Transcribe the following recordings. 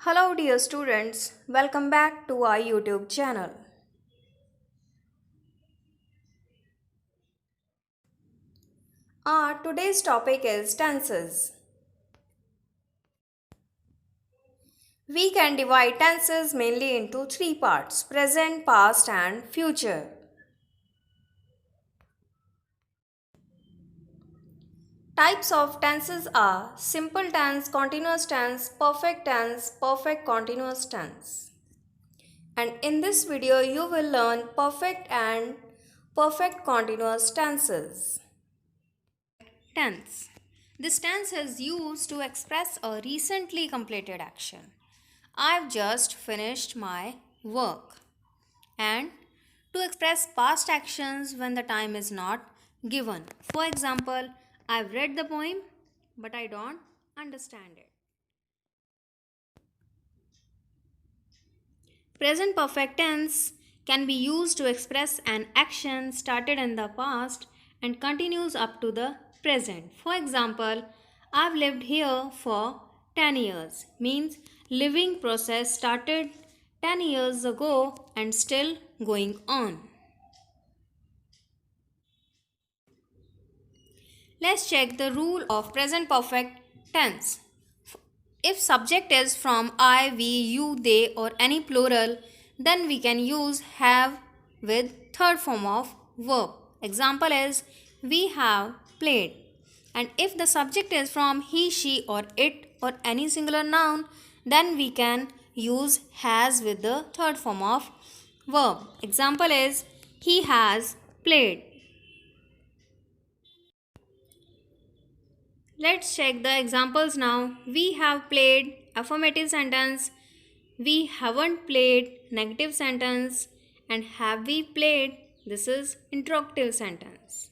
Hello dear students, welcome back to our YouTube channel. Today's topic is tenses. We can divide tenses mainly into three parts: present, past and future. Types of tenses are simple tense, continuous tense, perfect continuous tense. And in this video you will learn perfect and perfect continuous tenses. Tense. This tense is used to express a recently completed action. I've just finished my work. And to express past actions when the time is not given. For example, I've read the poem but I don't understand it. Present perfect tense can be used to express an action started in the past and continues up to the present. For example, I've lived here for 10 years means living process started 10 years ago and still going on. Let's check the rule of present perfect tense. If subject is from I, we, you, they or any plural, then we can use have with third form of verb. Example is we have played. And if the subject is from he, she or it or any singular noun, then we can use has with the third form of verb. Example is he has played. Let's check the examples now. We have played, affirmative sentence. We haven't played, negative sentence. And have we played, this is interrogative sentence.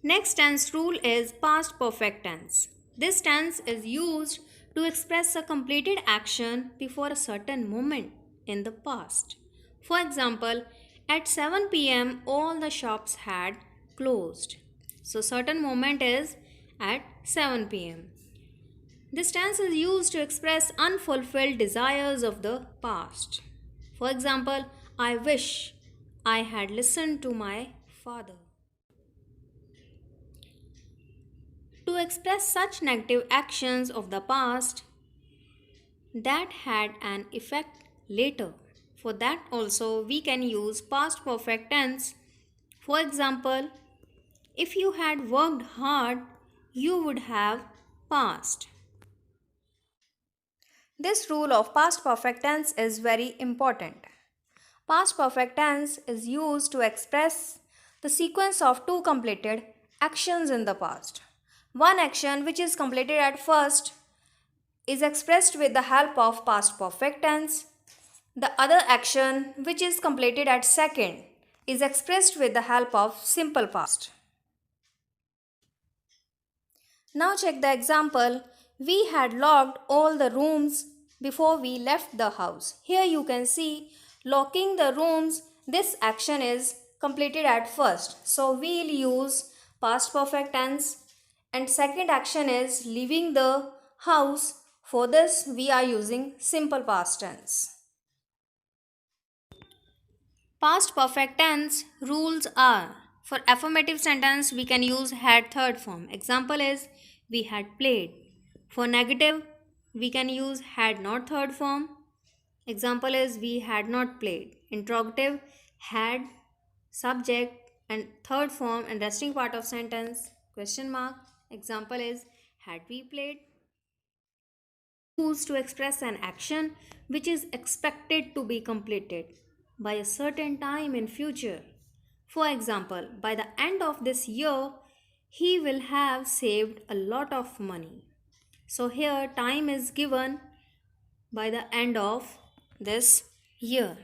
Next tense rule is past perfect tense. This tense is used to express a completed action before a certain moment in the past. For example, at 7 p.m. all the shops had closed. So certain moment is at 7 p.m. This tense is used to express unfulfilled desires of the past. For example, I wish I had listened to my father. To express such negative actions of the past that had an effect later. For that also we can use past perfect tense. For example, if you had worked hard, you would have passed. This rule of past perfect tense is very important. Past perfect tense is used to express the sequence of two completed actions in the past. One action which is completed at first is expressed with the help of past perfect tense. The other action which is completed at second is expressed with the help of simple past. Now check the example. We had locked all the rooms before we left the house. Here you can see locking the rooms. This action is completed at first. So we'll use past perfect tense. And second action is leaving the house. For this we are using simple past tense. Past perfect tense rules are: for affirmative sentence we can use had third form. Example is we had played. For negative we can use had not third form. Example is we had not played. Interrogative had subject and third form and resting part of sentence question mark. Example is had we played. Used to express an action which is expected to be completed by a certain time in future. For example, by the end of this year, he will have saved a lot of money. So here time is given by the end of this year.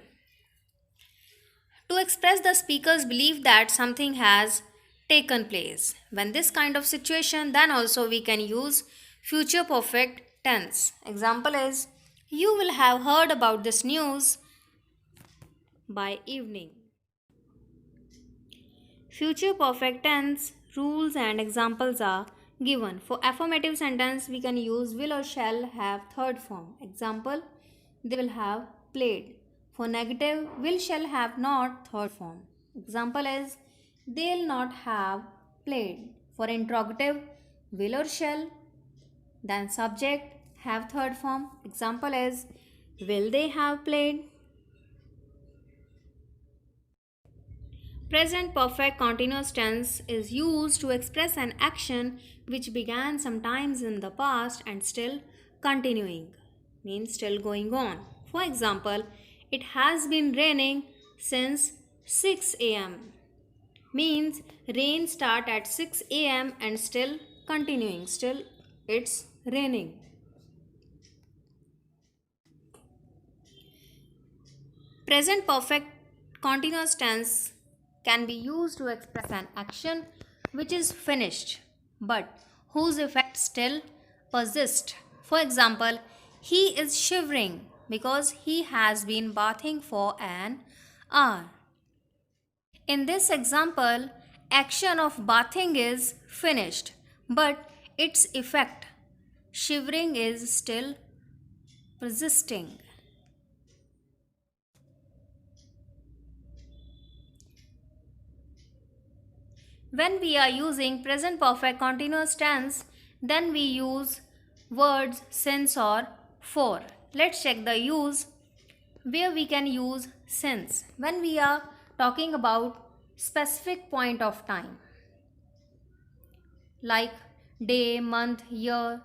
To express the speaker's belief that something has taken place. When this kind of situation, then also we can use future perfect tense. Example is you will have heard about this news by evening. Future perfect tense rules and examples are given. For affirmative sentence, we can use will or shall have third form. Example, they will have played. For negative, will shall have not third form. Example is, they'll not have played. For interrogative, will or shall, then subject have third form. Example is, will they have played? Present perfect continuous tense is used to express an action which began sometimes in the past and still continuing, means still going on. For example, it has been raining since 6 a.m. means rain start at 6 a.m. and still continuing, still it's raining. Present perfect continuous tense can be used to express an action which is finished but whose effect still persists. For example, he is shivering because he has been bathing for an hour. In this example, action of bathing is finished but its effect, shivering, is still persisting. When we are using present perfect continuous tense, then we use words since or for. Let's check the use where we can use since. When we are talking about specific point of time like day, month, year,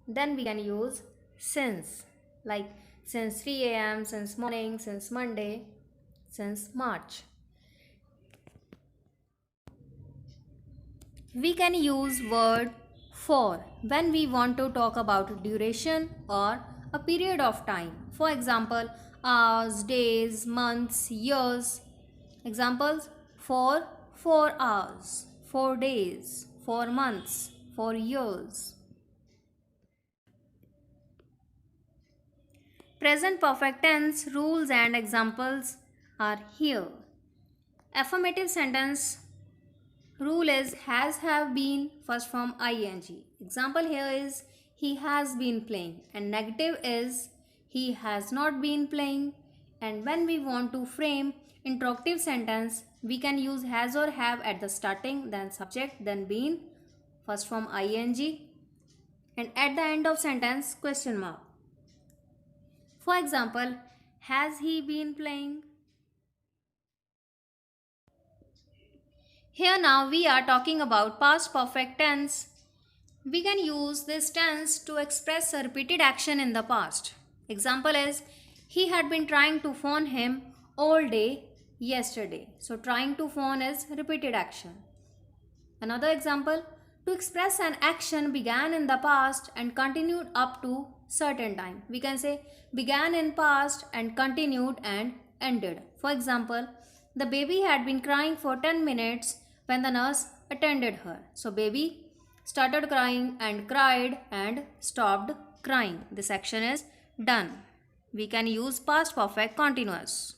then we can use since, like since 3 a.m., since morning, since Monday, since March. We can use word for when we want to talk about duration or a period of time. For example, hours, days, months, years. Examples, for 4 hours, 4 days, 4 months, 4 years. Present perfect tense rules and examples are here. Affirmative sentence rule is has, have, been, first form ing. Example here is he has been playing, and negative is he has not been playing. And when we want to frame interrogative sentence, we can use has or have at the starting, then subject, then been, first form ing, and at the end of sentence question mark. For example, has he been playing? Here now we are talking about past perfect tense. We can use this tense to express a repeated action in the past. Example is, he had been trying to phone him all day yesterday. So trying to phone is repeated action. Another example, to express an action began in the past and continued up to certain time. We can say began in past and continued and ended. For example, the baby had been crying for 10 minutes when the nurse attended her. So baby started crying and cried and stopped crying. This action is done. We can use past perfect continuous.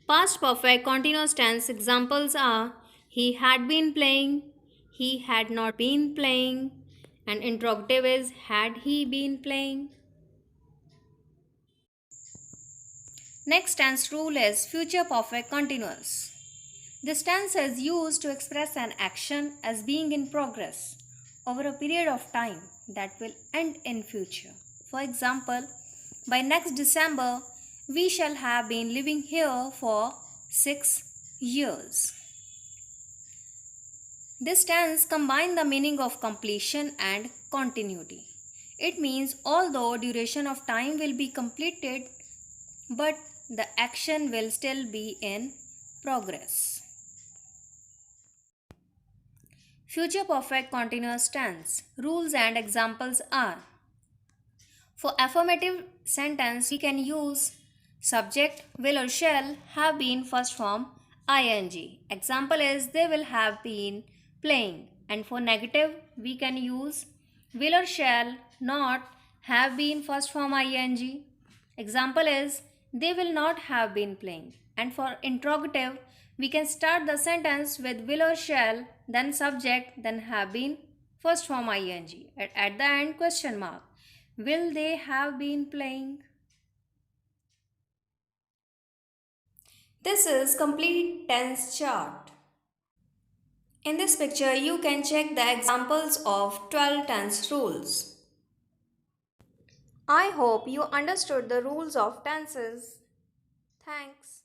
Past perfect continuous tense examples are he had been playing, he had not been playing, and interrogative is had he been playing. Next tense rule is future perfect continuous. This tense is used to express an action as being in progress over a period of time that will end in future. For example, by next December, we shall have been living here for 6 years. This tense combines the meaning of completion and continuity. It means although duration of time will be completed, but the action will still be in progress. Future perfect continuous tense. Rules and examples are: for affirmative sentence, we can use subject, will or shall, have been, first form ing. Example is they will have been playing. And for negative, we can use will or shall, not, have been, first form ing. Example is they will not have been playing. And for interrogative, We can start the sentence with will or shall, then subject, then have been, first form ing, and at the end question mark. Will they have been playing? This is complete tense chart. In this picture, you can check the examples of 12 tense rules. I hope you understood the rules of tenses. Thanks.